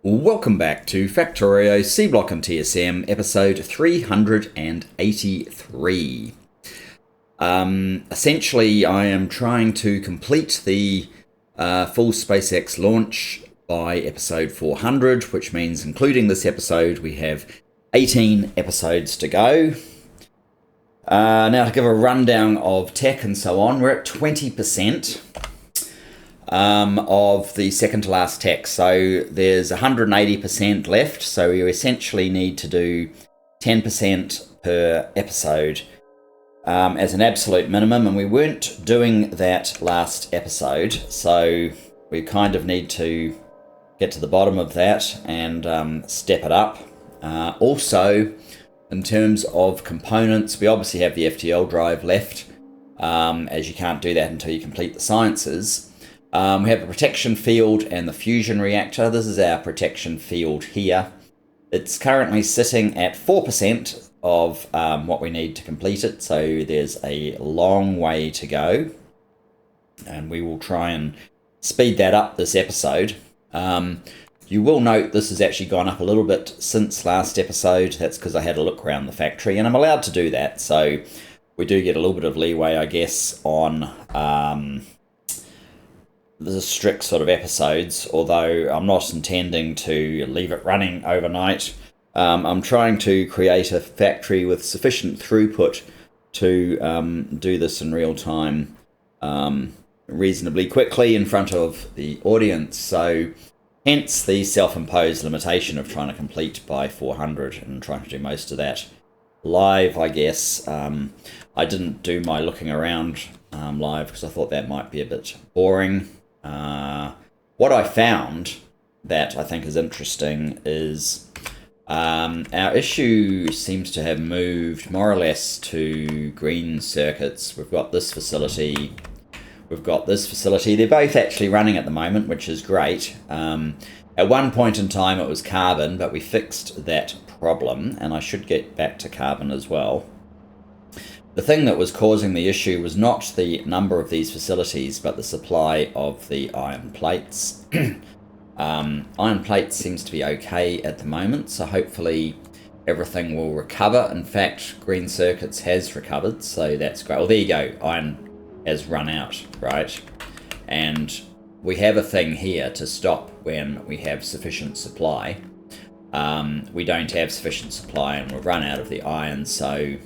Welcome back to Factorio Seablock TSM episode 383. Essentially, I am trying to complete the full SpaceX launch by episode 400, which means including this episode, we have 18 episodes to go. Now to give a rundown of tech and so on, we're at 20%. Of the second to last tech. So there's 180% left. So you essentially need to do 10% per episode as an absolute minimum. And we weren't doing that last episode. So we kind of need to get to the bottom of that and step it up. Also, in terms of components, we obviously have the FTL drive left, as you can't do that until you complete the sciences. We have the protection field and the fusion reactor. This is our protection field here. It's currently sitting at 4% of what we need to complete it, so there's a long way to go. And we will try and speed that up this episode. You will note this has actually gone up a little bit since last episode. That's because I had a look around the factory, and I'm allowed to do that. So we do get a little bit of leeway, I guess, on the strict sort of episodes, although I'm not intending to leave it running overnight. I'm trying to create a factory with sufficient throughput to do this in real time reasonably quickly in front of the audience. So hence the self-imposed limitation of trying to complete by 400 and trying to do most of that live, I guess. I didn't do my looking around live because I thought that might be a bit boring. What I found that I think is interesting is our issue seems to have moved more or less to green circuits. We've got this facility, we've got this facility. They're both actually running at the moment, which is great. At one point in time it was carbon, but we fixed that problem, and I should get back to carbon as well. The thing that was causing the issue was not the number of these facilities, but the supply of the iron plates. Iron plates seems to be okay at the moment, so hopefully everything will recover. In fact, green circuits has recovered, so that's great. Well, there you go. Iron has run out, right? And we have a thing here to stop when we have sufficient supply. We don't have sufficient supply and we've run out of the iron, so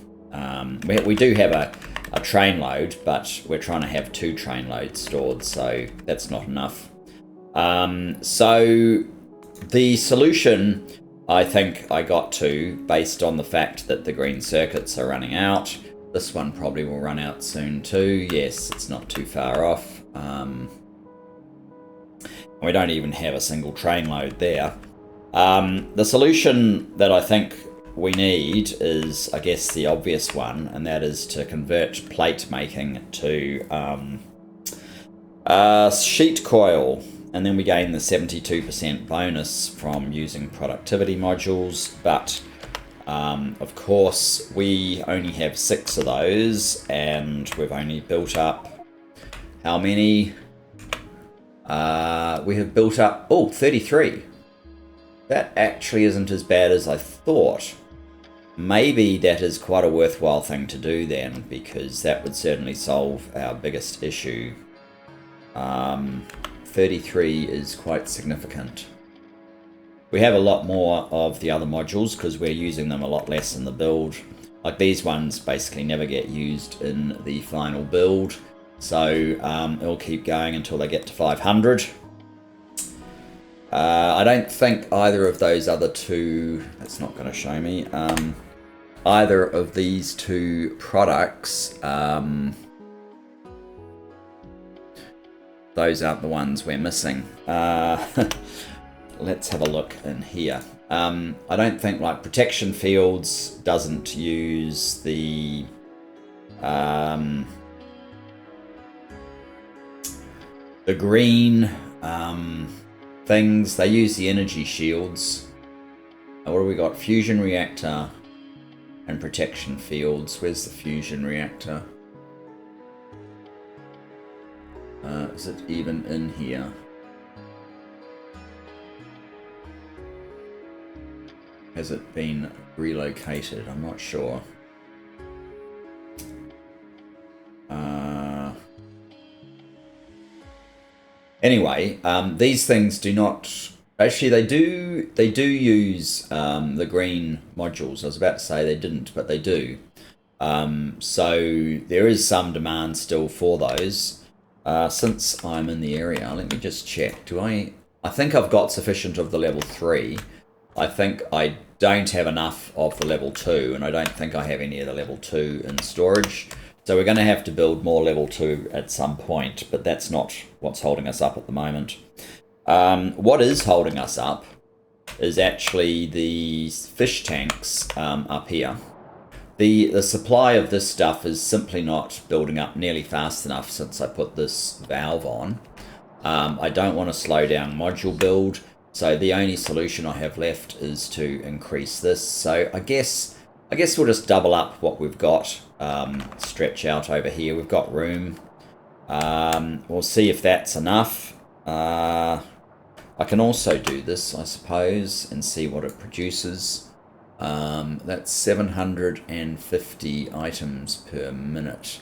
we do have a train load, but we're trying to have 2 train loads stored, so that's not enough. So the solution I think I got to, based on the fact that the green circuits are running out, this one probably will run out soon too. Yes, it's not too far off. We don't even have a single train load there. The solution that I think we need is, I guess, the obvious one, and that is to convert plate making to sheet coil, and then we gain the 72% bonus from using productivity modules. But of course we only have 6 of those, and we've only built up how many? We have built up 33. That actually isn't as bad as I thought. Maybe that is quite a worthwhile thing to do then, because that would certainly solve our biggest issue. 33 is quite significant. We have a lot more of the other modules because we're using them a lot less in the build. Like these ones basically never get used in the final build, so it'll keep going until they get to 500. I don't think either of those other 2, that's not going to show me, either of these 2 products, those aren't the ones we're missing. Let's have a look in here. I don't think, like, protection fields doesn't use the green things. They use the energy shields. What do we got? Fusion reactor and protection fields. Where's the fusion reactor? Is it even in here? has it been relocated? I'm not sure. Anyway, these things do not. Actually, they do. They do use the green modules. I was about to say they didn't, but they do. So there is some demand still for those. Since I'm in the area, let me just check. Do I think I've got sufficient of the level 3. I think I don't have enough of the level 2, and I don't think I have any of the level 2 in storage. So we're going to have to build more level 2 at some point, but that's not what's holding us up at the moment. What is holding us up is actually the fish tanks up here. The supply of this stuff is simply not building up nearly fast enough since I put this valve on. I don't want to slow down module build, so the only solution I have left is to increase this. So I guess we'll just double up what we've got, stretch out over here. We've got room. We'll see if that's enough. I can also do this, I suppose, and see what it produces. That's 750 items per minute.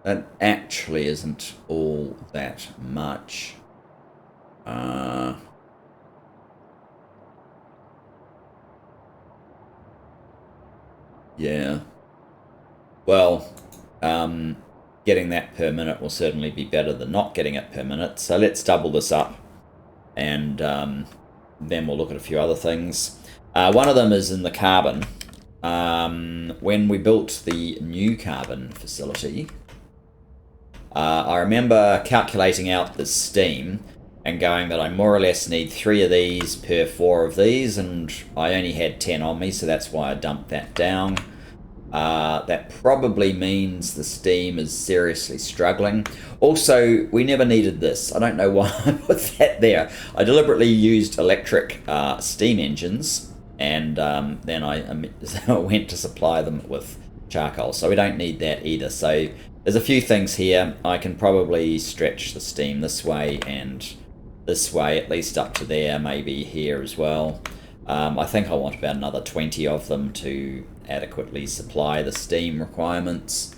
That actually isn't all that much. Yeah. Well, getting that per minute will certainly be better than not getting it per minute. So let's double this up, and then we'll look at a few other things. One of them is in the carbon. When we built the new carbon facility, I remember calculating out the steam and going that I more or less need 3 of these per 4 of these, and I only had 10 on me, so that's why I dumped that down. That probably means the steam is seriously struggling. Also, we never needed this. I don't know why I put that there. I deliberately used electric steam engines, and then I went to supply them with charcoal, so we don't need that either. So there's a few things here. I can probably stretch the steam this way and this way, at least up to there, maybe here as well. I think I want about another 20 of them to adequately supply the steam requirements.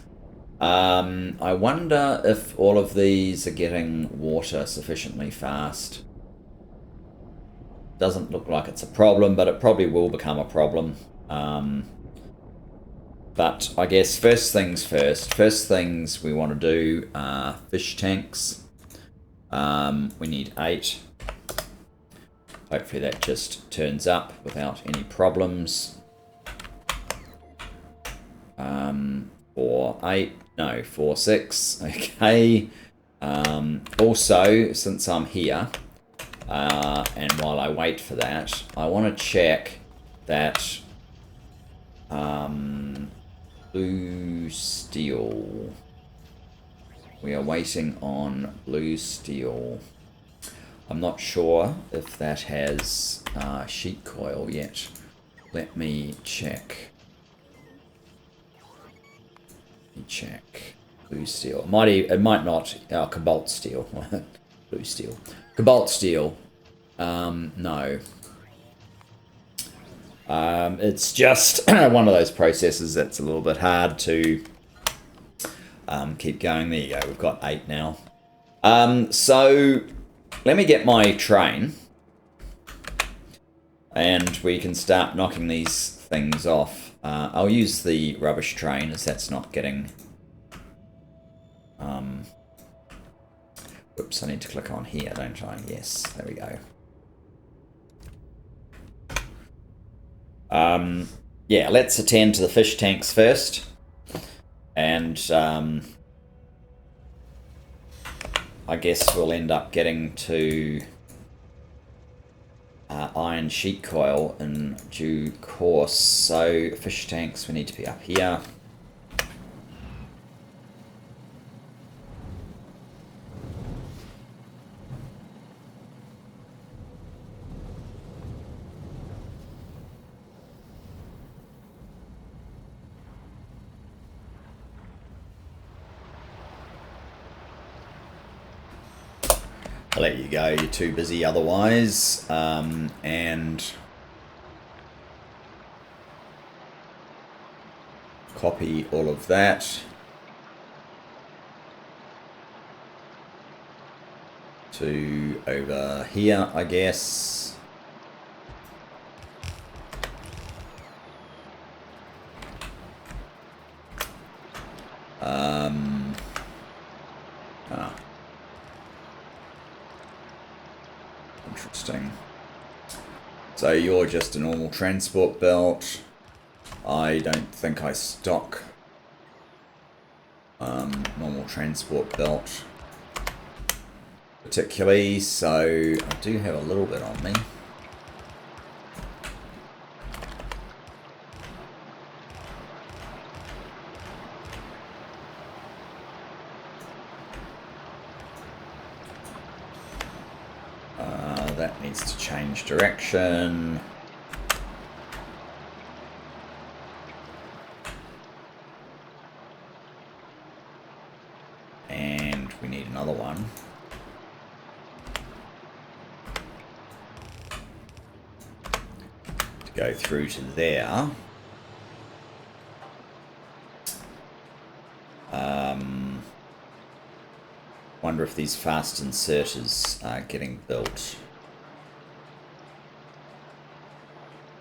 I wonder if all of these are getting water sufficiently fast. Doesn't look like it's a problem, but it probably will become a problem. But I guess first things first. First things we want to do are fish tanks. We need 8. Hopefully that just turns up without any problems. 4, 8, no, 4, 6, okay. Also, since I'm here, and while I wait for that, I want to check that blue steel. We are waiting on blue steel. I'm not sure if that has sheet coil yet. Let me check. Blue steel. It might not. Cobalt steel. Blue steel. Cobalt steel. No. It's just one of those processes that's a little bit hard to keep going. There you go. We've got 8 now. So let me get my train, and we can start knocking these things off. I'll use the rubbish train as that's not getting... Oops, I need to click on here, don't I? Yes, there we go. Yeah, let's attend to the fish tanks first. And I guess we'll end up getting to iron sheet coil in due course. So fish tanks, we need to be up here. I'll let you go, you're too busy otherwise. And copy all of that to over here, I guess. Interesting. So you're just a normal transport belt. I don't think I stock normal transport belt particularly, so I do have a little bit on me. That needs to change direction. And we need another one. To go through to there. Wonder if these fast inserters are getting built.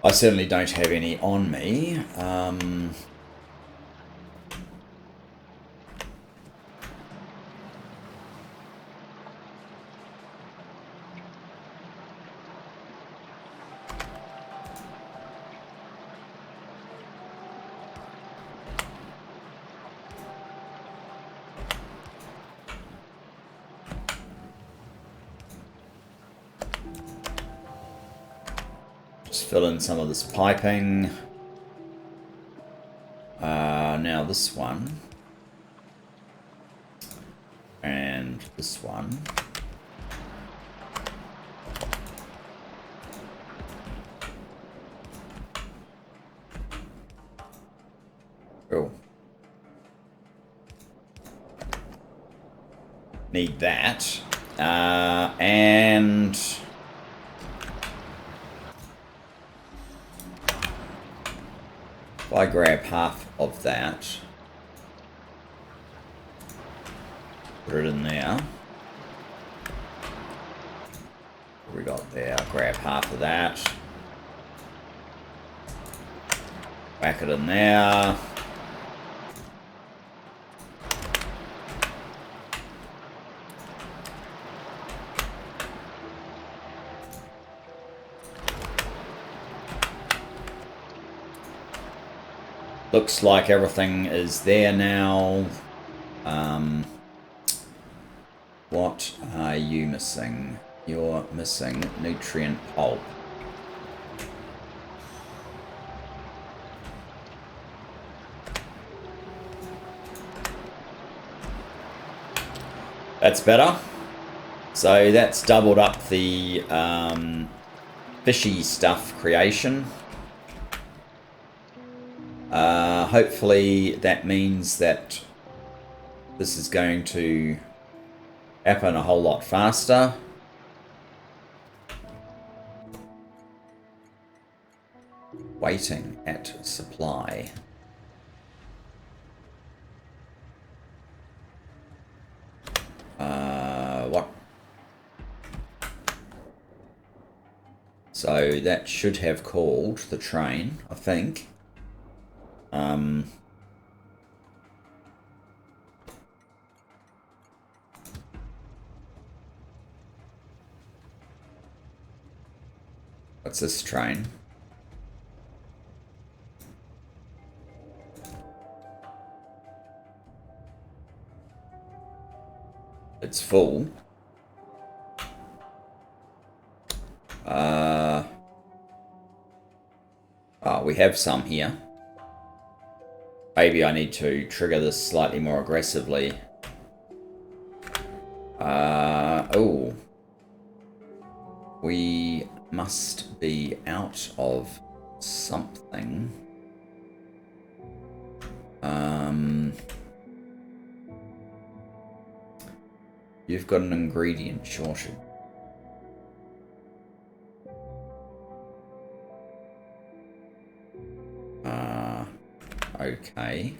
I certainly don't have any on me. Just fill in some of this piping. Now this one. And this one. Oh. Need that. And if I grab half of that, put it in there. What we got there? Grab half of that. Whack it in there. Looks like everything is there now. What are you missing? You're missing nutrient pulp. That's better. So that's doubled up the fishy stuff creation. Hopefully that means that this is going to happen a whole lot faster. Waiting at supply. What? So that should have called the train, I think. What's this train? It's full. Oh, we have some here. Maybe I need to trigger this slightly more aggressively. Oh. We must be out of something. You've got an ingredient shortage. okay.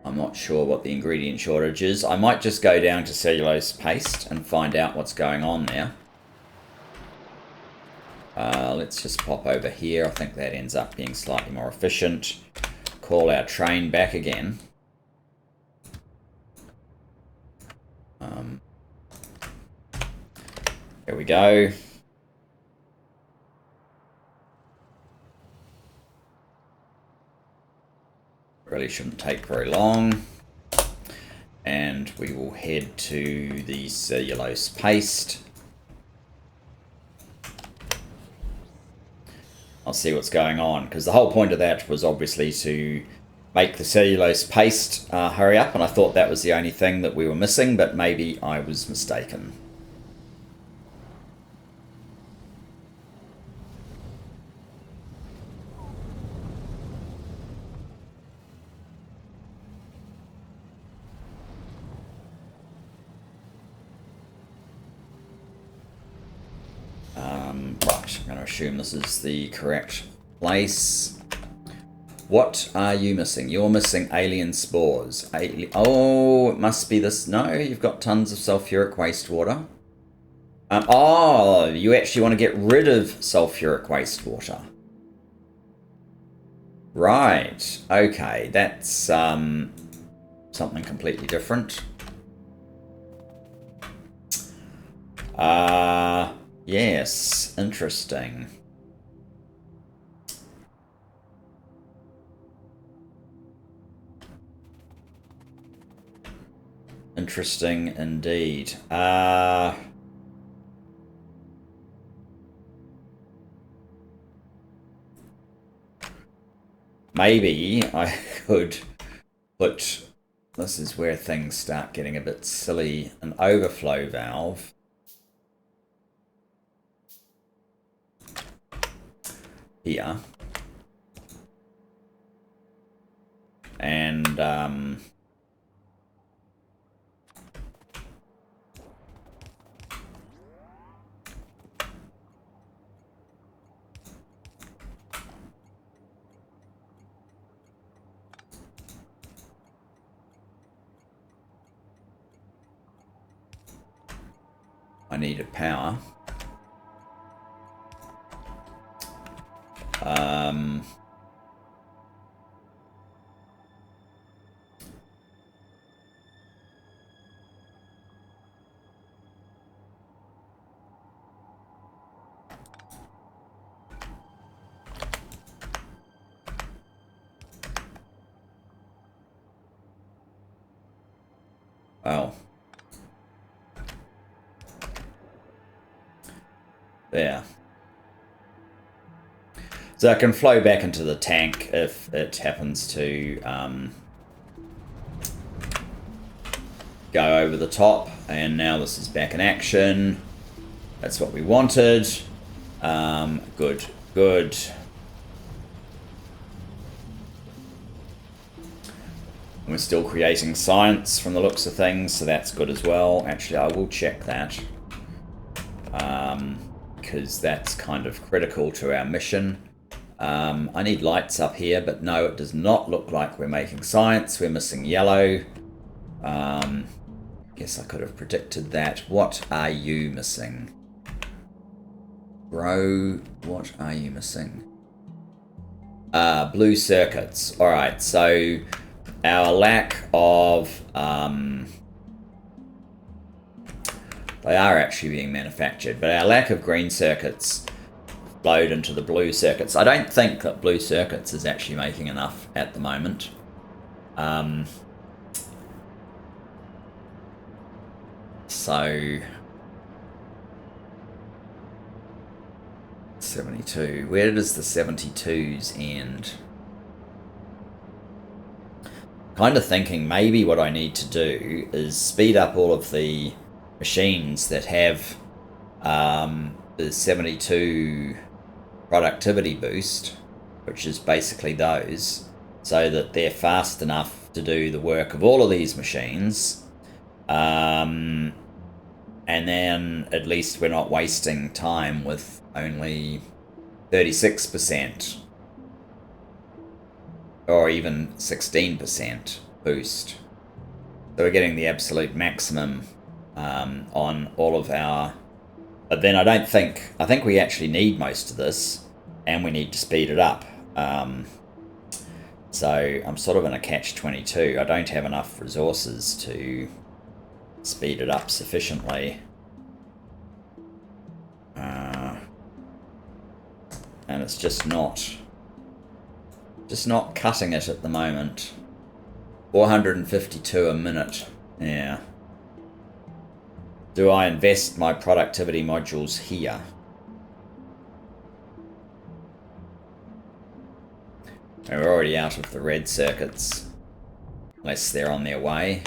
I'm not sure what the ingredient shortage is. I might just go down to cellulose paste and find out what's going on there. Let's just pop over here. I think that ends up being slightly more efficient. Call our train back again. Here we go. Really shouldn't take very long. And we will head to the cellulose paste. I'll see what's going on, because the whole point of that was obviously to make the cellulose paste hurry up, and I thought that was the only thing that we were missing, but maybe I was mistaken. Right, I'm going to assume this is the correct place. What are you missing? You're missing alien spores. Oh, it must be this. No, you've got tons of sulfuric wastewater. Oh, you actually want to get rid of sulfuric wastewater. Right, okay, that's something completely different. Yes, interesting. Interesting indeed. Maybe I could put, this is where things start getting a bit silly, an overflow valve. Here. And I needed power. Well, there. So it can flow back into the tank if it happens to go over the top. And now this is back in action. That's what we wanted. Good, good. We're still creating science from the looks of things, so that's good as well. Actually, I will check that. Because that's kind of critical to our mission. I need lights up here, but no, it does not look like we're making science. We're missing yellow. Guess I could have predicted that. What are you missing? Bro, what are you missing? Blue circuits. Alright, so our lack of... they are actually being manufactured, but our lack of green circuits flowed into the blue circuits. I don't think that blue circuits is actually making enough at the moment. So 72. Where does the 72s end? Kind of thinking maybe what I need to do is speed up all of the machines that have the 72 productivity boost, which is basically those, so that they're fast enough to do the work of all of these machines. And then at least we're not wasting time with only 36%, or even 16% boost. So we're getting the absolute maximum on all of our... But then I think we actually need most of this, and we need to speed it up. So I'm sort of in a catch-22. I don't have enough resources to speed it up sufficiently. And it's just not cutting it at the moment. 452 a minute. Yeah. Do I invest my productivity modules here? We're already out of the red circuits, unless they're on their way.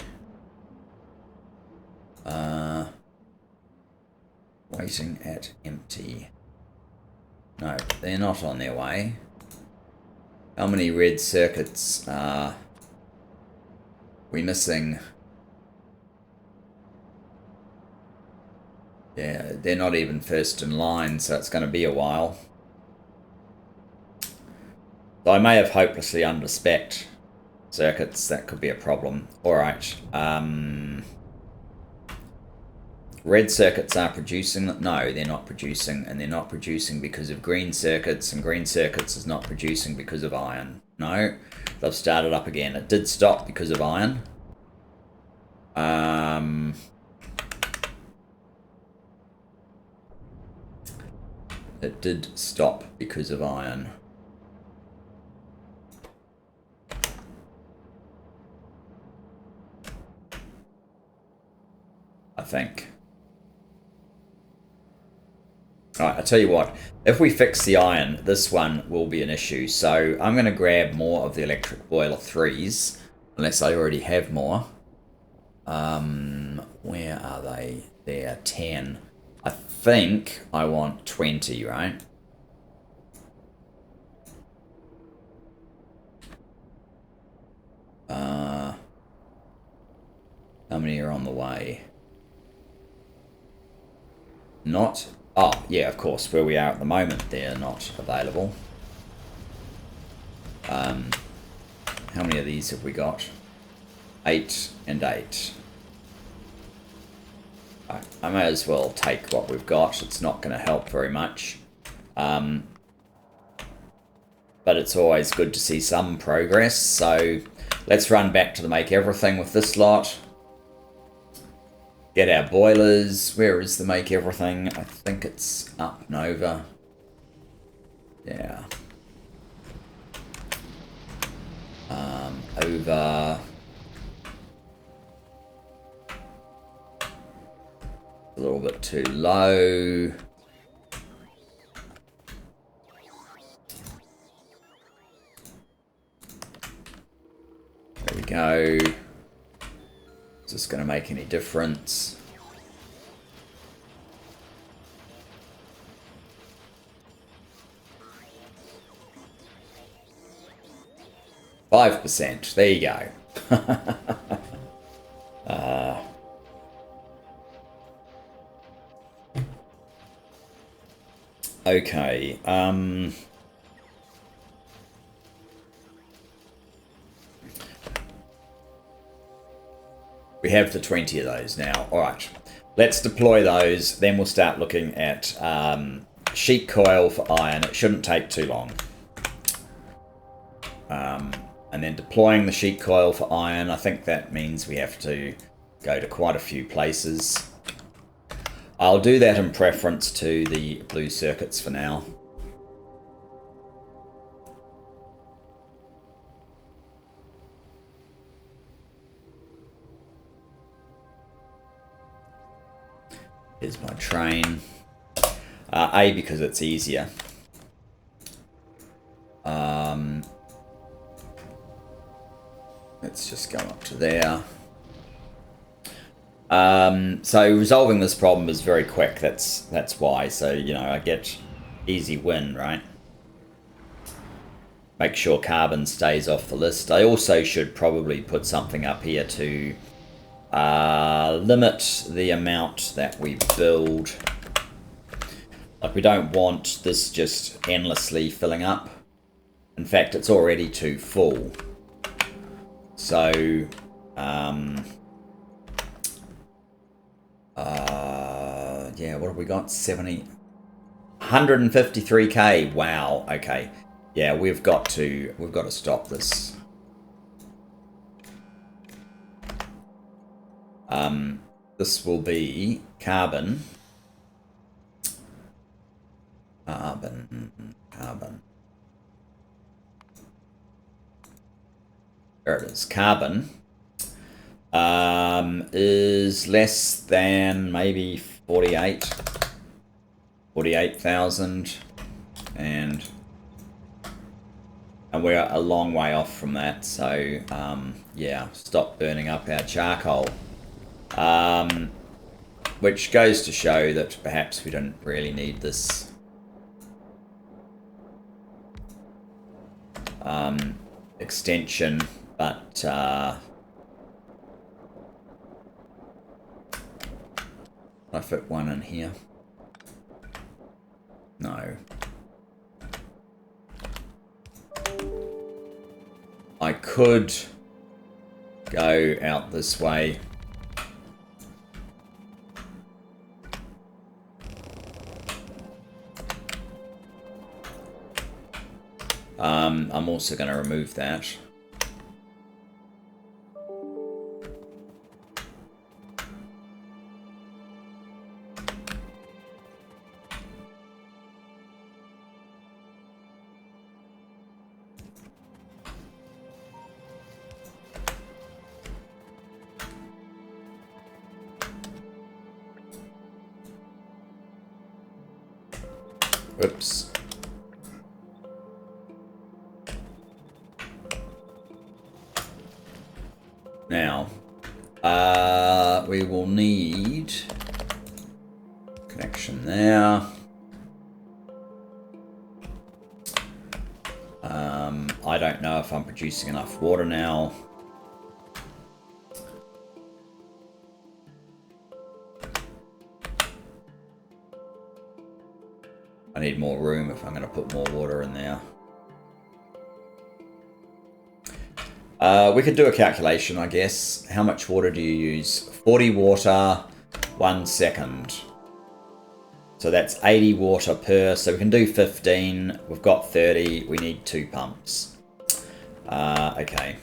Waiting at empty. No, they're not on their way. How many red circuits are we missing? Yeah, they're not even first in line, so it's going to be a while. So I may have hopelessly underspec'd circuits. That could be a problem. Alright. Red circuits are producing. No, they're not producing. And they're not producing because of green circuits. And green circuits is not producing because of iron. No, they've started up again. It did stop because of iron. It did stop because of iron. I think. Alright, I tell you what, if we fix the iron, this one will be an issue. So I'm going to grab more of the electric boiler 3s, unless I already have more. Where are they? They're 10. I think I want 20, right? How many are on the way? Not... Oh, yeah, of course, where we are at the moment, they're not available. How many of these have we got? 8 and 8. I may as well take what we've got. It's not going to help very much. But it's always good to see some progress. So let's run back to the make everything with this lot. Get our boilers. Where is the make everything? I think it's up and over. Yeah. Over. A little bit too low. There we go. Is this going to make any difference? %. There you go. Okay. We have the 20 of those now. All right. Let's deploy those. Then we'll start looking at sheet coil for iron. It shouldn't take too long. And then deploying the sheet coil for iron, I think that means we have to go to quite a few places. I'll do that in preference to the blue circuits for now. Here's my train. A, because it's easier. Let's just go up to there. So resolving this problem is very quick. That's why. So, you know, I get easy win, right? Make sure carbon stays off the list. I also should probably put something up here to limit the amount that we build. Like, we don't want this just endlessly filling up. In fact, it's already too full. So, yeah, what have we got? 153k. Wow. Okay. Yeah, we've got to stop this. This will be carbon. There it is. Carbon is less than maybe 48,000, and we're a long way off from that. So yeah, stop burning up our charcoal, which goes to show that perhaps we don't really need this extension, but I fit one in here. No. I could go out this way. I'm also going to remove that. Oops. Now, we will need connection there. I don't know if I'm producing enough water now. I need more room if I'm going to put more water in there. We could do a calculation, I guess. How much water do you use? 40 water, 1 second. So that's 80 water per, so we can do 15. We've got 30, we need 2 pumps. Okay.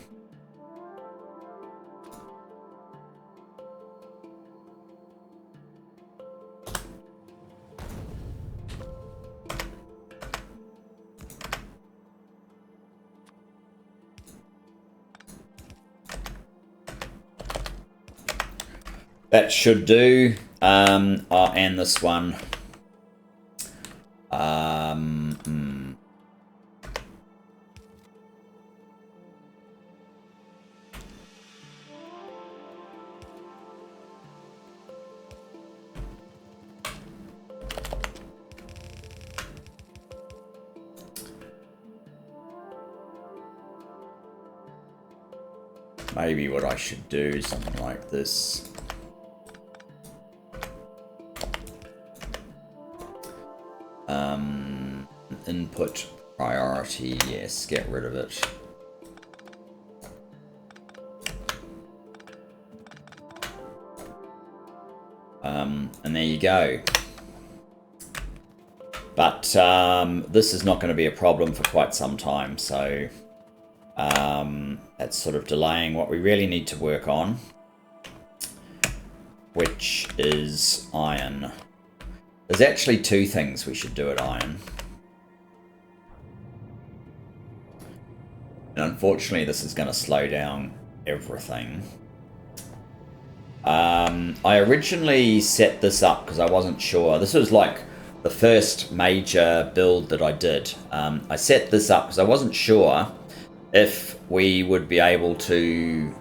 That should do. And this one. Maybe what I should do is something like this. Input priority, yes, get rid of it. And there you go. But this is not going to be a problem for quite some time, so that's sort of delaying what we really need to work on, which is iron. There's actually 2 things we should do at iron. And unfortunately, this is going to slow down everything. I originally set this up because I wasn't sure. This was like the first major build that I did. I set this up because I wasn't sure if we would be able to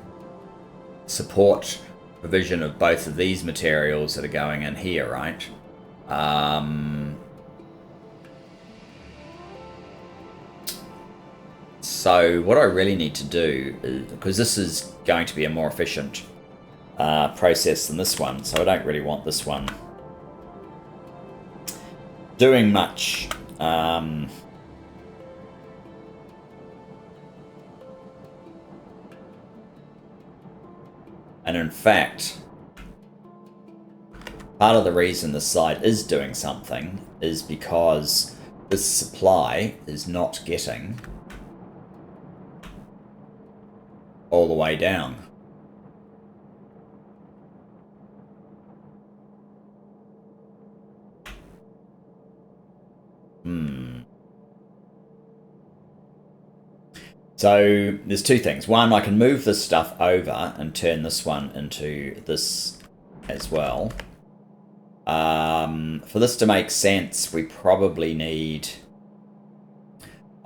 support provision of both of these materials that are going in here, right? So what I really need to do is, because this is going to be a more efficient process than this one, so I don't really want this one. doing much. And in fact, part of the reason the site is doing something is because this supply is not getting all the way down. So there's two things. One, I can move this stuff over and turn this one into this as well. For this to make sense, we probably need...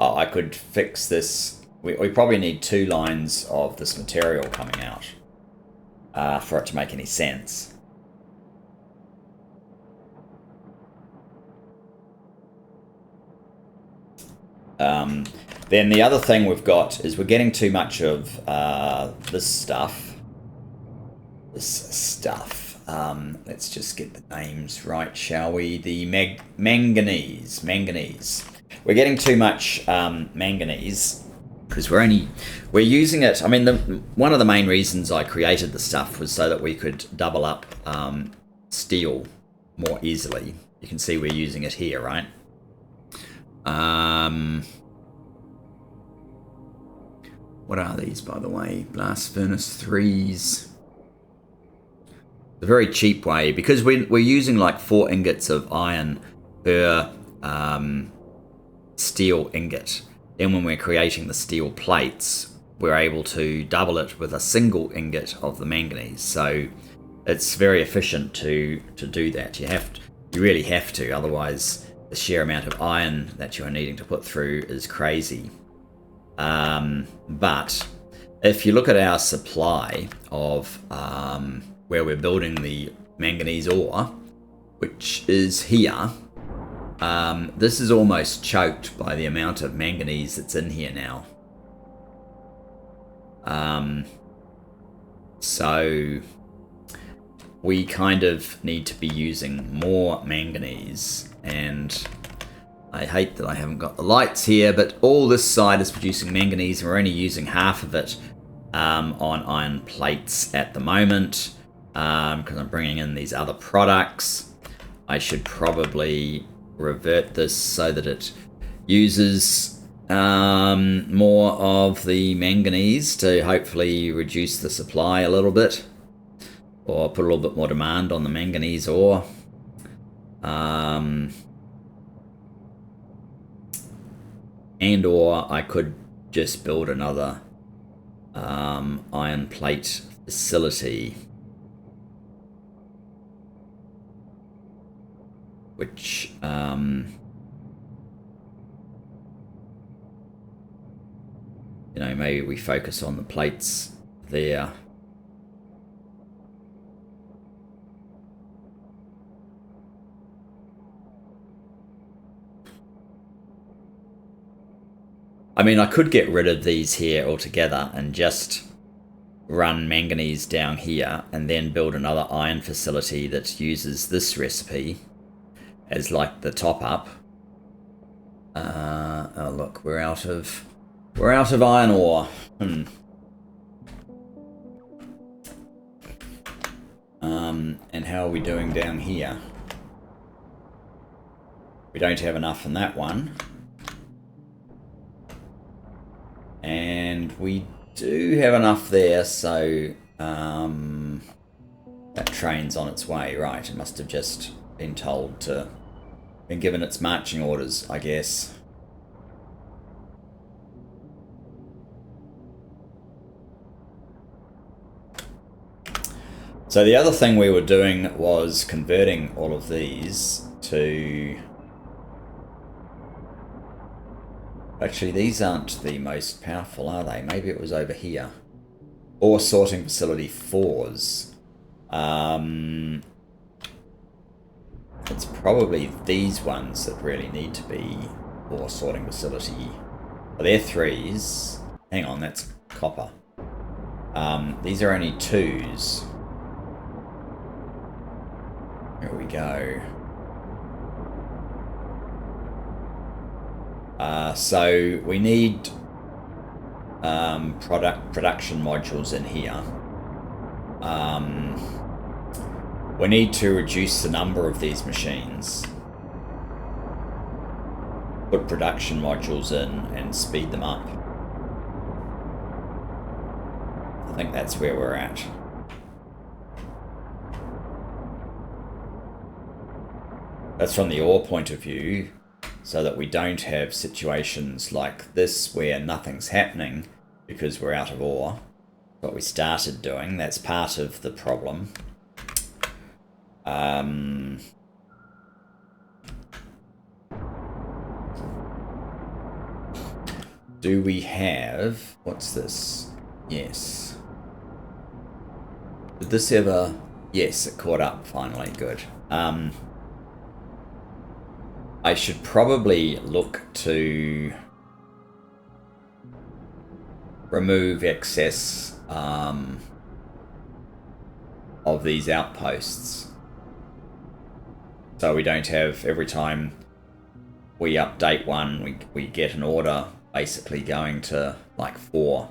Oh, I could fix this. We probably need 2 lines of this material coming out for it to make any sense. Then the other thing we've got is we're getting too much of this stuff. Let's just get the names right, shall we? The manganese. We're getting too much manganese because we're using it. I mean, one of the main reasons I created the stuff was so that we could double up steel more easily. You can see we're using it here, right? What are these, by the way? Blast furnace 3s. The very cheap way, because we're using like 4 ingots of iron per steel ingot. Then when we're creating the steel plates, we're able to double it with a single ingot of the manganese. So it's very efficient to do that. You really have to, otherwise the sheer amount of iron that you are needing to put through is crazy. But if you look at our supply of where we're building the manganese ore, which is here, this is almost choked by the amount of manganese that's in here now. So we kind of need to be using more manganese, and I hate that I haven't got the lights here, but all this side is producing manganese, and we're only using half of it on iron plates at the moment, because I'm bringing in these other products. I should probably revert this so that it uses more of the manganese to hopefully reduce the supply a little bit, or put a little bit more demand on the manganese ore. And or I could just build another iron plate facility, which you know, maybe we focus on the plates there. I mean, I could get rid of these here altogether and just run manganese down here and then build another iron facility that uses this recipe as like the top up. Oh look, we're out of iron ore. And how are we doing down here? We don't have enough in that one. And we do have enough there, so that train's on its way. Right, it must have just been been given its marching orders, I guess. So the other thing we were doing was converting all of these to... Actually, these aren't the most powerful, are they? Maybe it was over here. Ore sorting facility 4s. It's probably these ones that really need to be ore sorting facility. Well, they're 3s. Hang on, that's copper. These are only 2s. Here we go. So we need production modules in here. We need to reduce the number of these machines, put production modules in and speed them up. I think that's where we're at. That's from the ore point of view, so that we don't have situations like this where nothing's happening because we're out of ore. What we started doing, that's part of the problem. Do we have... what's this? Yes. Did this ever... yes, it caught up finally. Good. I should probably look to remove excess of these outposts, so we don't have, every time we update one, we get an order basically going to like 4.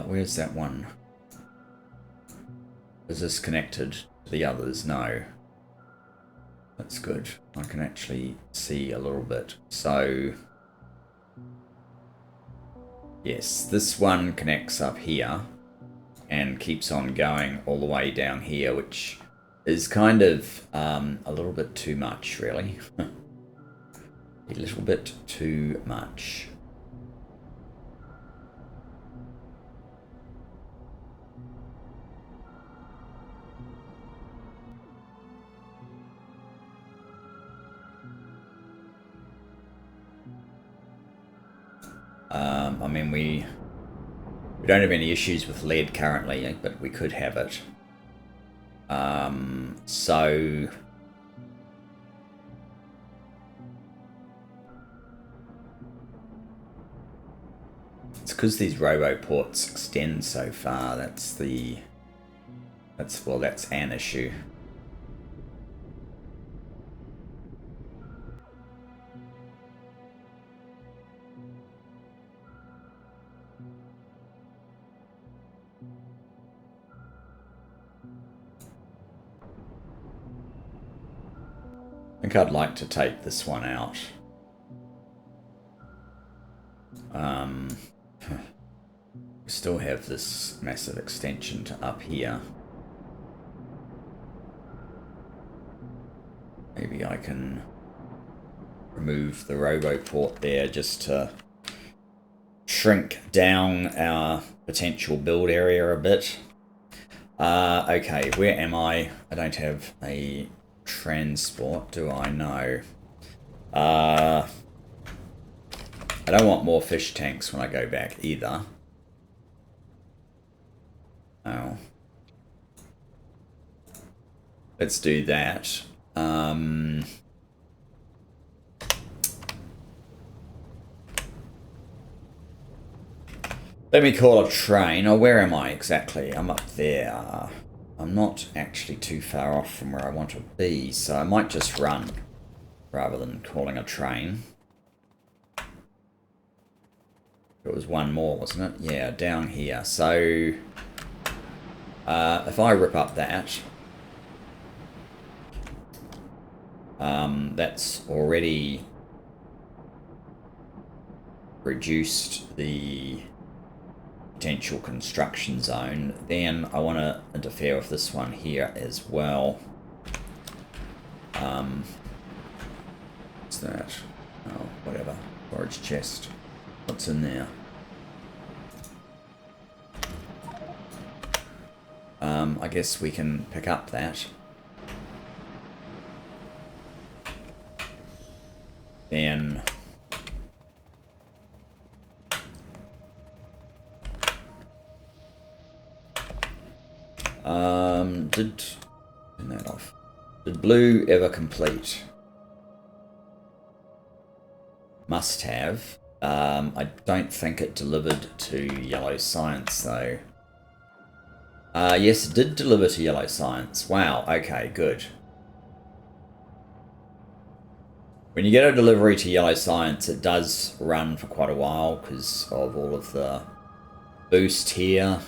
Where's that one? Is this connected to the others? No. That's good. I can actually see a little bit. So, yes, this one connects up here and keeps on going all the way down here, which is kind of a little bit too much, really. A little bit too much. I mean, we don't have any issues with lead currently, but we could have it. So it's because these roboports extend so far. That's an issue. I think I'd like to take this one out. We still have this massive extension to up here. Maybe I can remove the roboport there just to shrink down our potential build area a bit. Okay, where am I? I don't have a transport, do I? No. I don't want more fish tanks when I go back either. Oh. Let's do that. Let me call a train. Oh, where am I exactly? I'm up there. I'm not actually too far off from where I want to be, so I might just run rather than calling a train. It was one more, wasn't it? Yeah, down here. So if I rip up that, that's already reduced the potential construction zone. Then I want to interfere with this one here as well. What's that? Oh, whatever. Storage chest. What's in there? I guess we can pick up that. Then turn that off. Did blue ever complete? Must have. I don't think it delivered to Yellow Science though. Yes, it did deliver to Yellow Science. Wow, okay, good. When you get a delivery to Yellow Science, it does run for quite a while because of all of the boost here.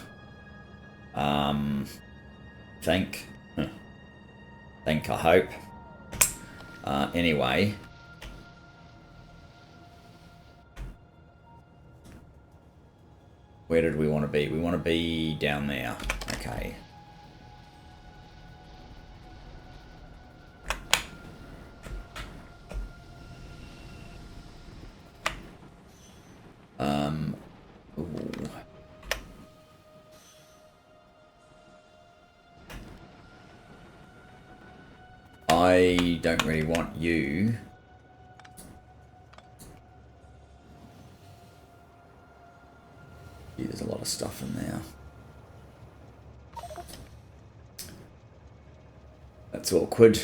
I hope. Anyway. Where did we want to be? We want to be down there. Okay. Ooh. I don't really want you. There's a lot of stuff in there. That's awkward.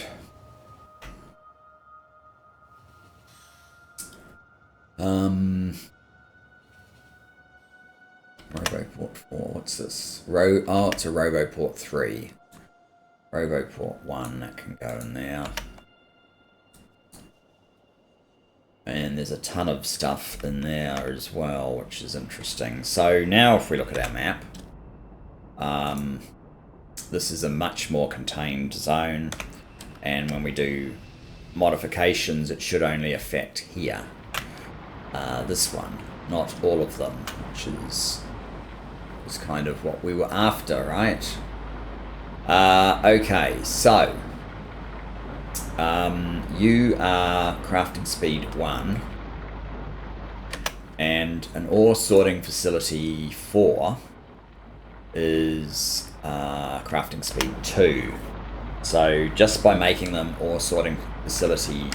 Roboport 4, what's this? Oh, it's a Roboport 3. Roboport 1, that can go in there. And there's a ton of stuff in there as well, which is interesting. So now if we look at our map, this is a much more contained zone. And when we do modifications, it should only affect here. This one, not all of them, which is kind of what we were after, right? Okay, so you are crafting speed 1 and an ore sorting facility 4 is crafting speed 2. So just by making them ore sorting facility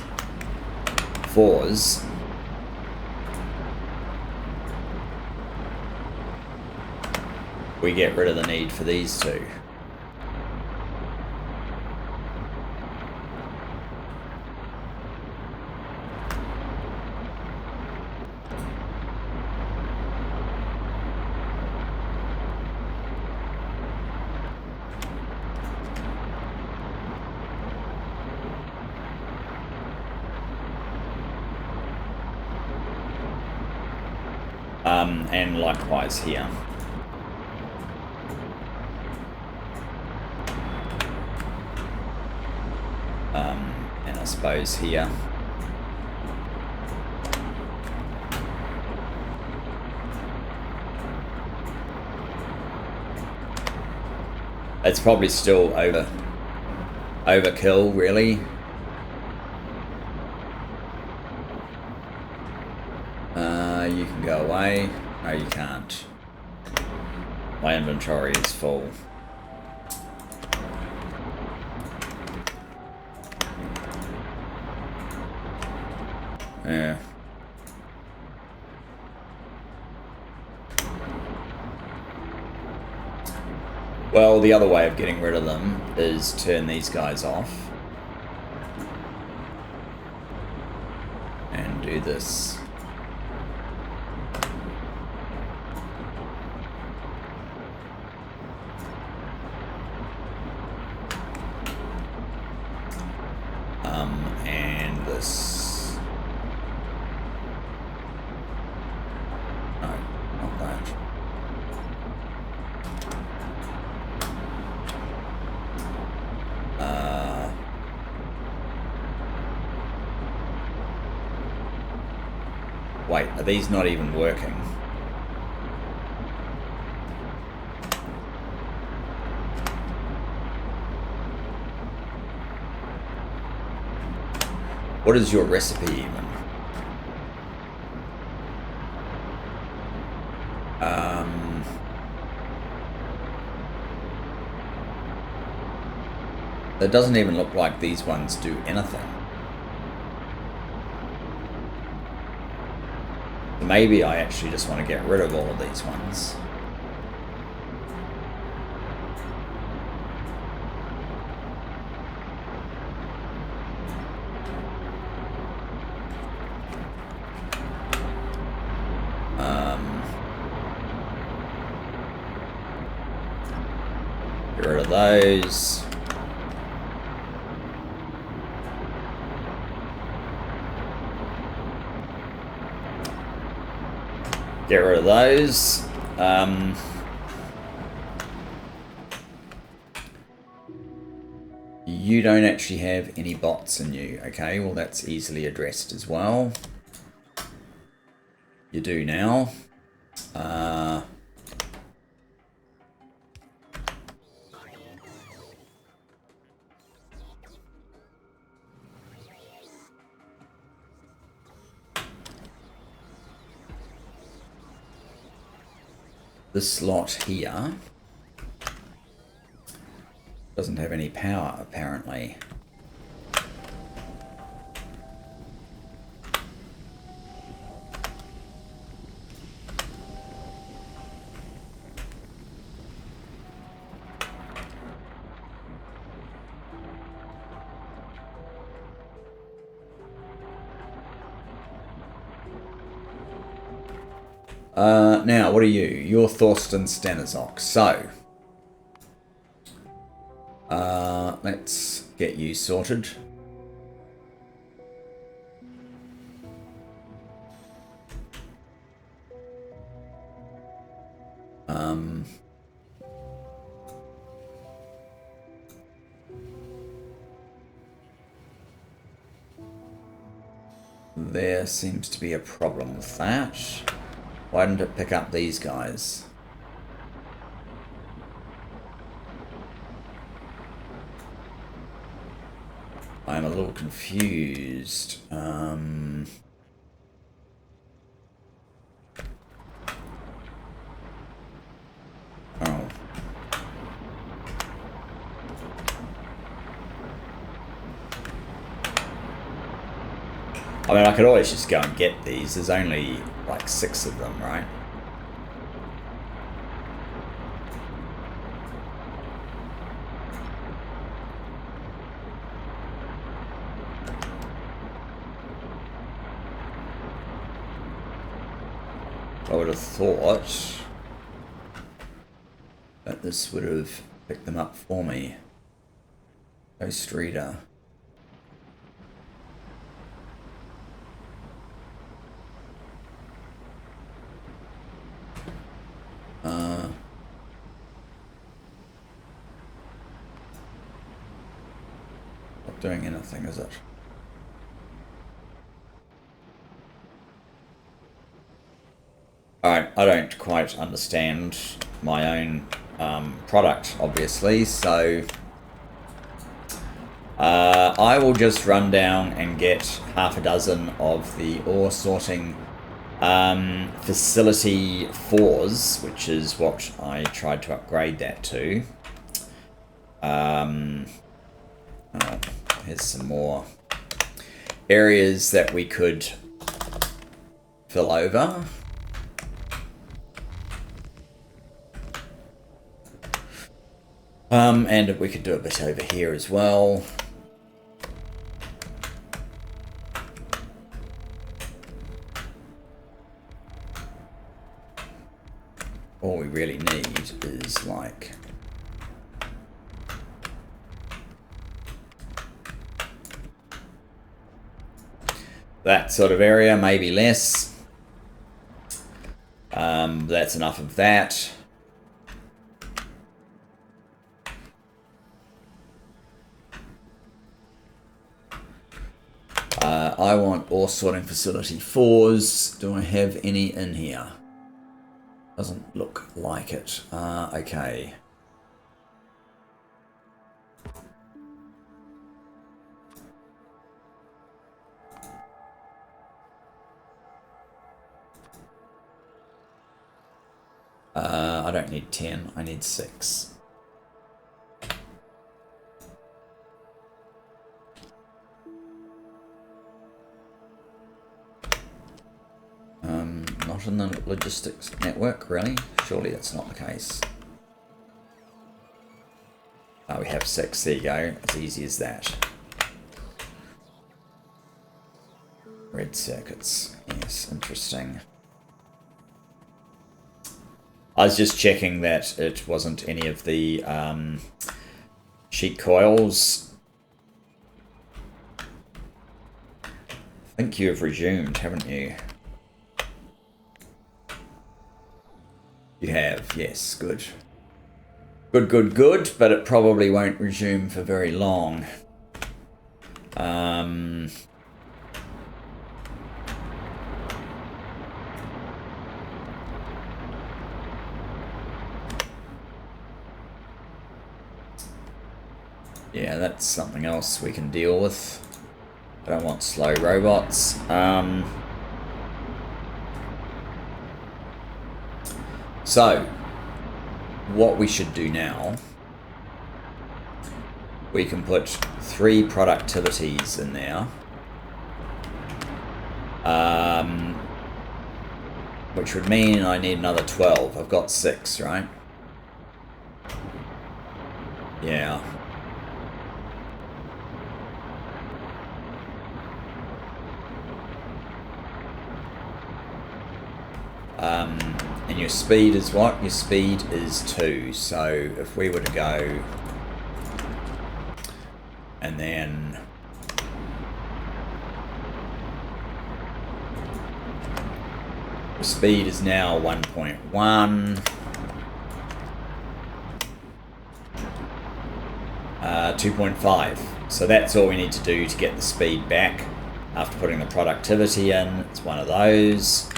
4s, we get rid of the need for these two. And likewise here. And I suppose here. It's probably still overkill, really. You can go away. No, you can't. My inventory is full. Yeah. Well, the other way of getting rid of them is turn these guys off. And do this. And this. No, not that. Wait, are these not even working? What is your recipe even? It doesn't even look like these ones do anything. Maybe I actually just want to get rid of all of these ones. Get rid of those. Get rid of those. You don't actually have any bots in you. Okay, well that's easily addressed as well. You do now. This lot here doesn't have any power, apparently. Now, what are you? You're Thorsten Staniszok. So, let's get you sorted. There seems to be a problem with that. Why didn't it pick up these guys? I'm a little confused. Oh. I mean, I could always just go and get these. There's only like 6 of them, right? I would have thought that this would have picked them up for me. Ghost Reader. Not doing anything, is it? Alright, I don't quite understand my own product, obviously, so I will just run down and get half a dozen of the ore sorting facility 4s, which is what I tried to upgrade that to. Oh, here's some more areas that we could fill over. And we could do a bit over here as well. All we really need is like that sort of area, maybe less. That's enough of that. I want ore sorting facility 4s. Do I have any in here? Doesn't look like it. Okay. I don't need 10, I need 6. Not in the logistics network, really? Surely that's not the case. Oh, we have 6, there you go, as easy as that. Red circuits, yes, interesting. I was just checking that it wasn't any of the sheet coils. I think you have resumed, haven't you? You have, yes, good. Good, but it probably won't resume for very long. Yeah, that's something else we can deal with. I don't want slow robots. So, what we should do now, we can put 3 productivities in there. Which would mean I need another 12. I've got 6, right? Yeah. And your speed is what? Your speed is 2. So if we were to go and then your speed is now 1.1. 2.5. So that's all we need to do to get the speed back after putting the productivity in. It's one of those.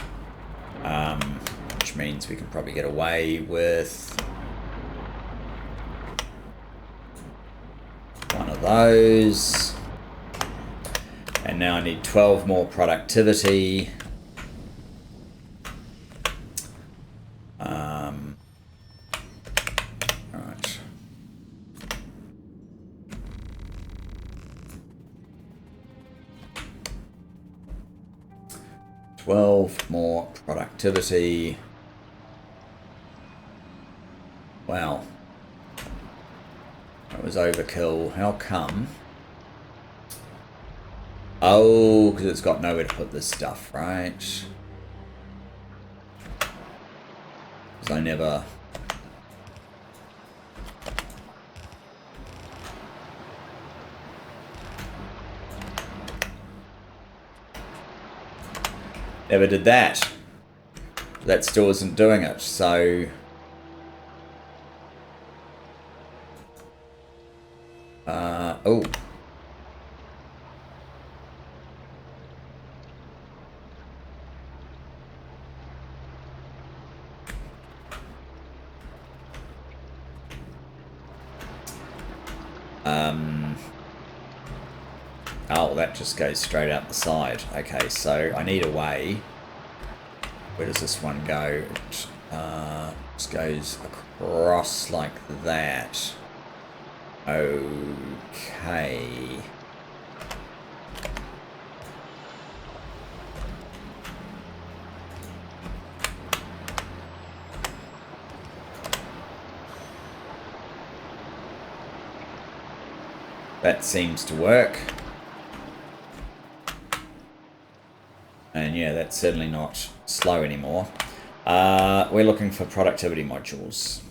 Which means we can probably get away with one of those. And now I need 12 more productivity. Alright. 12 more productivity. Wow. That was overkill. How come? Oh, because it's got nowhere to put this stuff, right? Because I never... never did that. That still isn't doing it, so... oh. Oh, that just goes straight out the side. Okay, so I need a way. Where does this one go? It just goes across like that. Okay. That seems to work. And yeah, that's certainly not slow anymore. We're looking for productivity modules.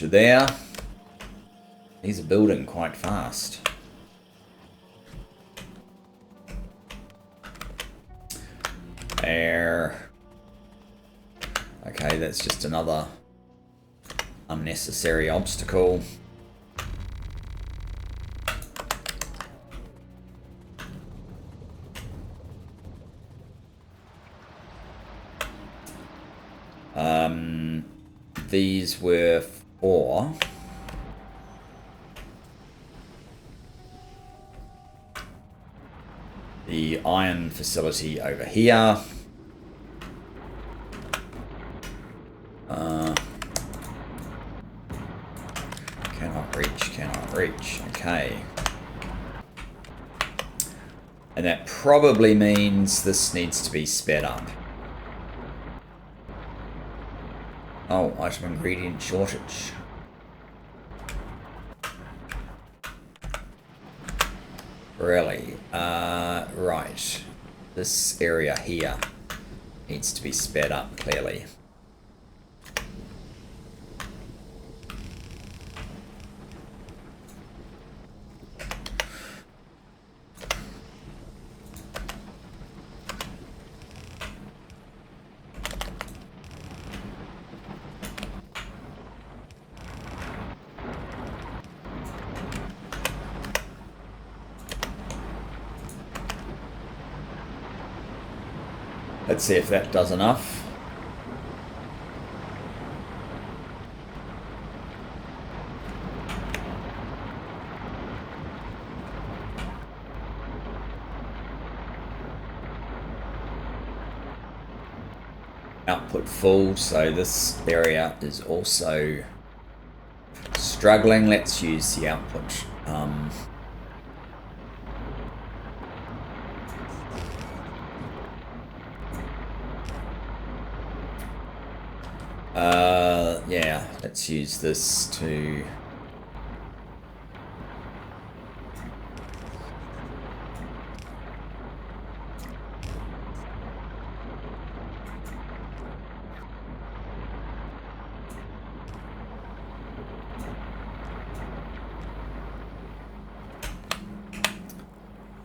There. These are building quite fast. There. Okay, that's just another unnecessary obstacle. These were for the iron facility over here. Cannot reach. Okay. And that probably means this needs to be sped up. Oh, item ingredient shortage. Really? Right. This area here needs to be sped up, clearly. Let's see if that does enough. Output full, so this area is also struggling. Let's use the output. Yeah, let's use this to...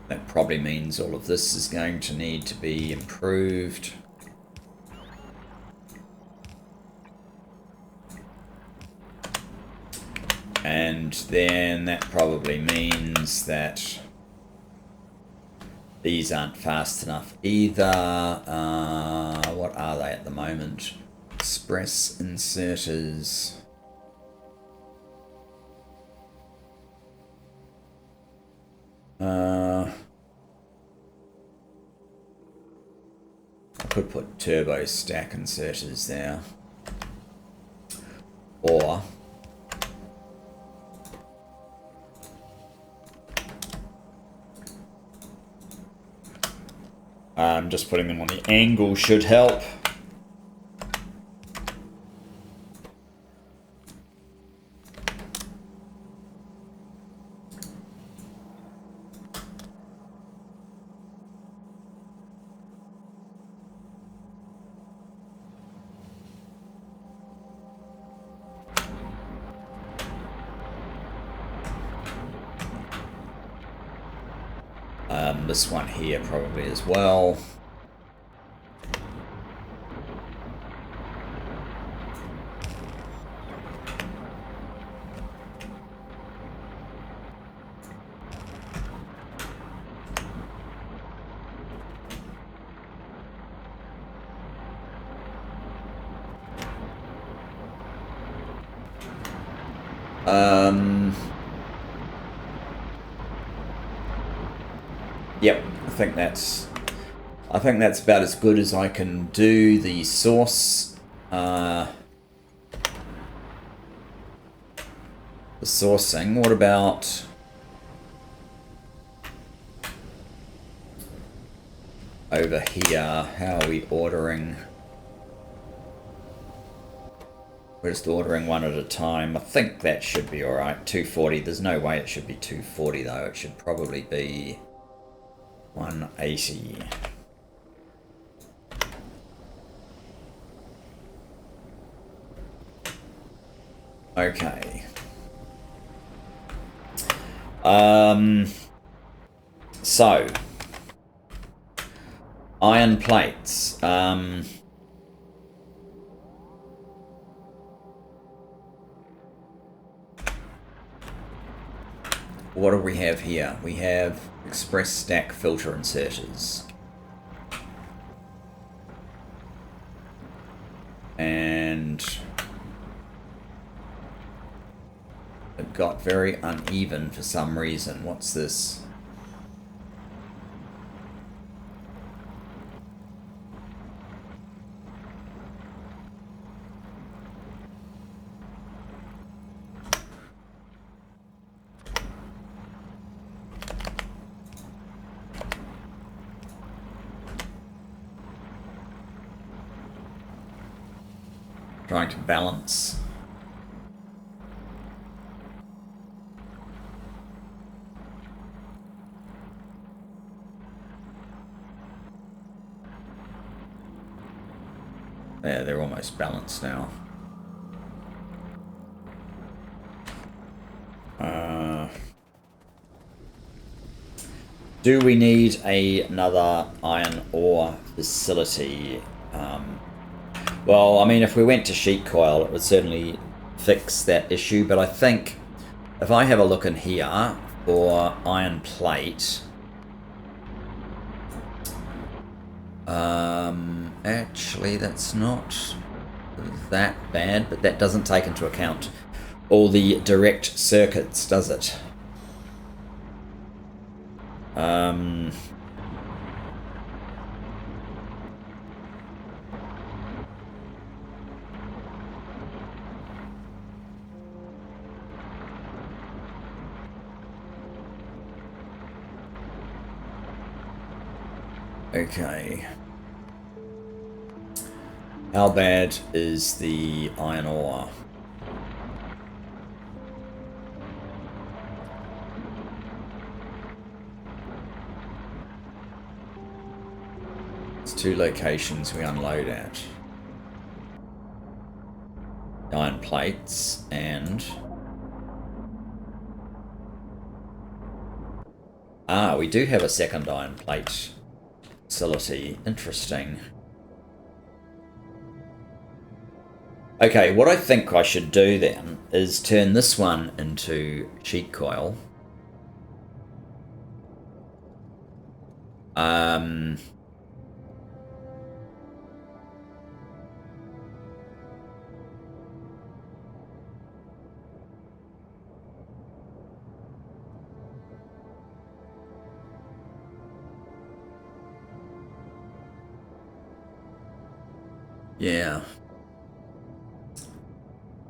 That probably means all of this is going to need to be improved. And then that probably means that these aren't fast enough either. What are they at the moment? Express inserters. I could put turbo stack inserters there. Or just putting them on the angle should help. This one here probably as well. Yep, I think that's about as good as I can do. The source, the sourcing. What about over here? How are we ordering? We're just ordering one at a time. I think that should be alright. 240. There's no way it should be 240 though. It should probably be 180. Okay. So iron plates. What do we have here? We have express stack filter inserters. And it got very uneven for some reason. What's this? Trying to balance. Yeah, they're almost balanced now. Do we need another iron ore facility? Well, I mean, if we went to sheet coil, it would certainly fix that issue, but I think if I have a look in here for iron plate, actually that's not that bad, but that doesn't take into account all the direct circuits, does it? Okay. How bad is the iron ore? It's 2 locations we unload at. Iron plates and... Ah, we do have a second iron plate facility. Interesting. Okay, what I think I should do then is turn this one into sheet coil. Yeah.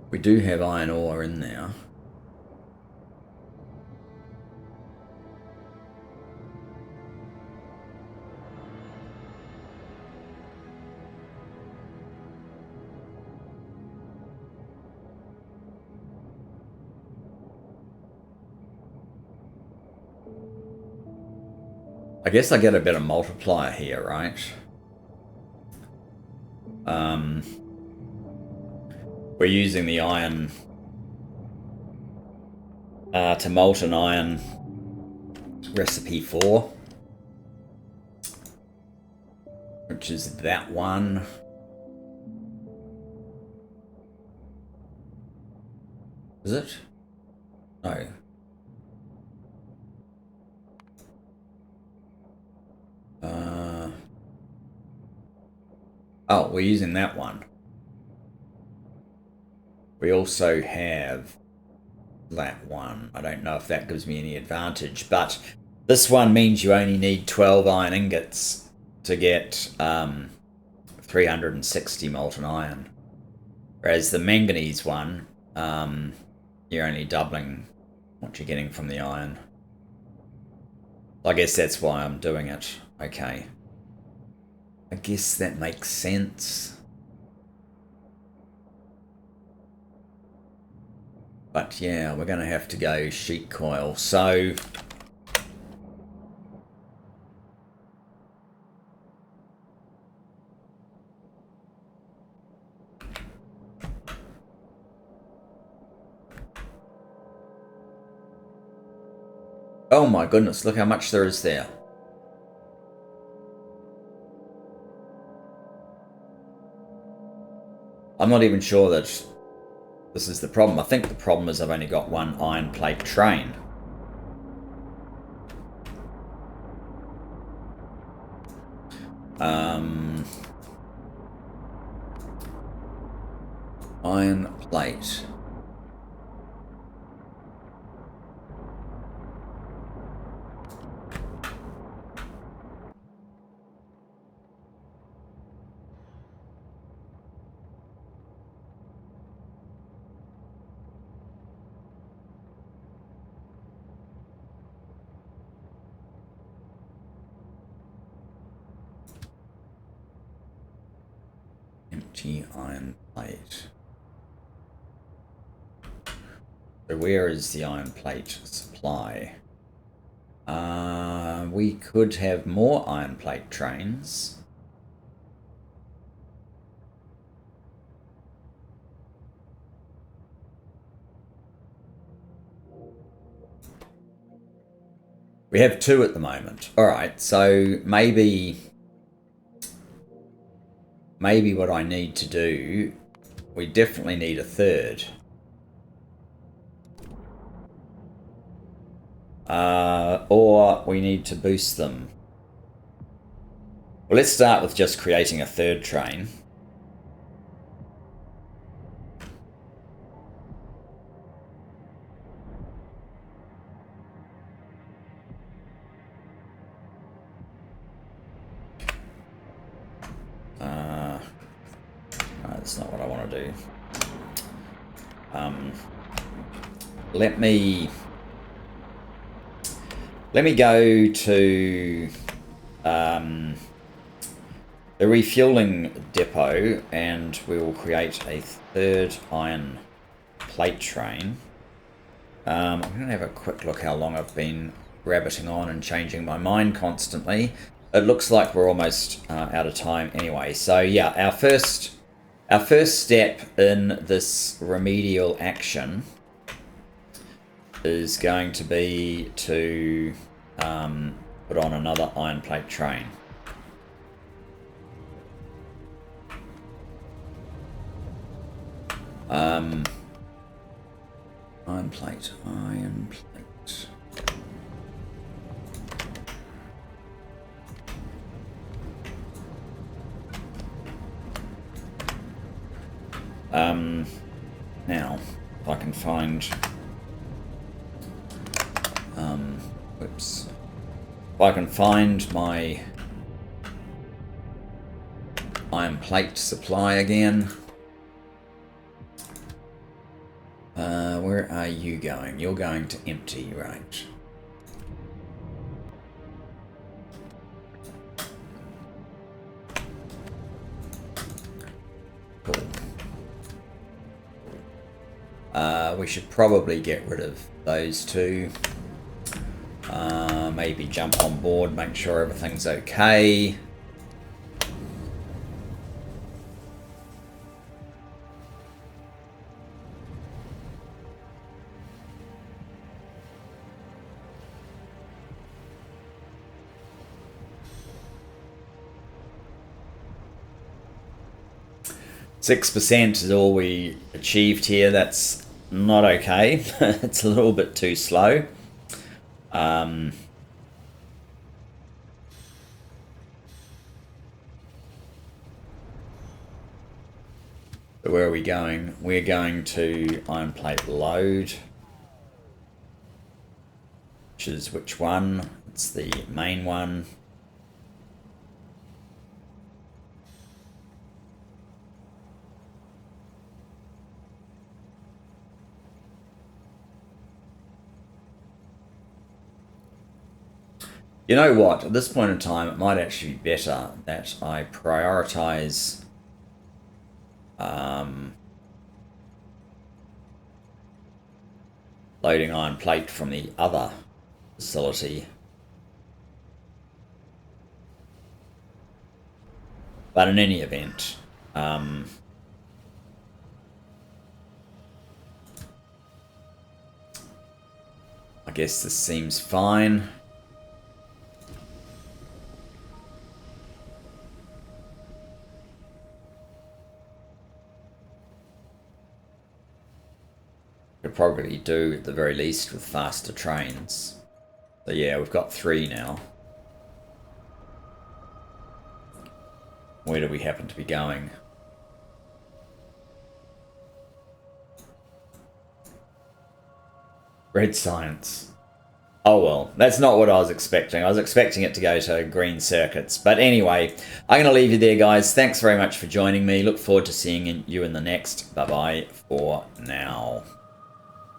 We do have iron ore in there. I guess I get a better multiplier here, right? We're using the iron to molten iron recipe 4, which is that one. Is it? No. Oh, we're using that one. We also have that one. I don't know if that gives me any advantage, but this one means you only need 12 iron ingots to get 360 molten iron. Whereas the manganese one, you're only doubling what you're getting from the iron. I guess that's why I'm doing it. Okay. I guess that makes sense. But yeah, we're going to have to go sheet coil. So... Oh my goodness, look how much there is there. I'm not even sure that this is the problem. I think the problem is I've only got one iron plate train. Iron plate. Empty iron plate. So where is the iron plate supply? We could have more iron plate trains. We have 2 at the moment. All right, so maybe what I need to do, we definitely need a 3rd. Or we need to boost them. Well, let's start with just creating a 3rd train. That's not what I want to do. Let me go to the refueling depot, and we will create a 3rd iron plate train. I'm going to have a quick look how long I've been rabbiting on and changing my mind constantly. It looks like we're almost out of time anyway. So yeah, our first step in this remedial action is going to be to put on another iron plate train. Iron plate. Now, if I can find, whoops, if I can find my iron plate supply again. Where are you going? You're going to empty, right? Cool. We should probably get rid of those 2. Maybe jump on board, make sure everything's okay. %6 is all we achieved here. That's not okay. It's a little bit too slow. So where are we going? We're going to iron plate load, which is which one? It's the main one. You know what? At this point in time, it might actually be better that I prioritize loading iron plate from the other facility. But in any event, I guess this seems fine. Could probably do at the very least with faster trains. So yeah, we've got 3 now. Where do we happen to be going? Red science. Oh well, that's not what I was expecting. I was expecting it to go to green circuits. But anyway, I'm going to leave you there, guys. Thanks very much for joining me. Look forward to seeing you in the next. Bye-bye for now.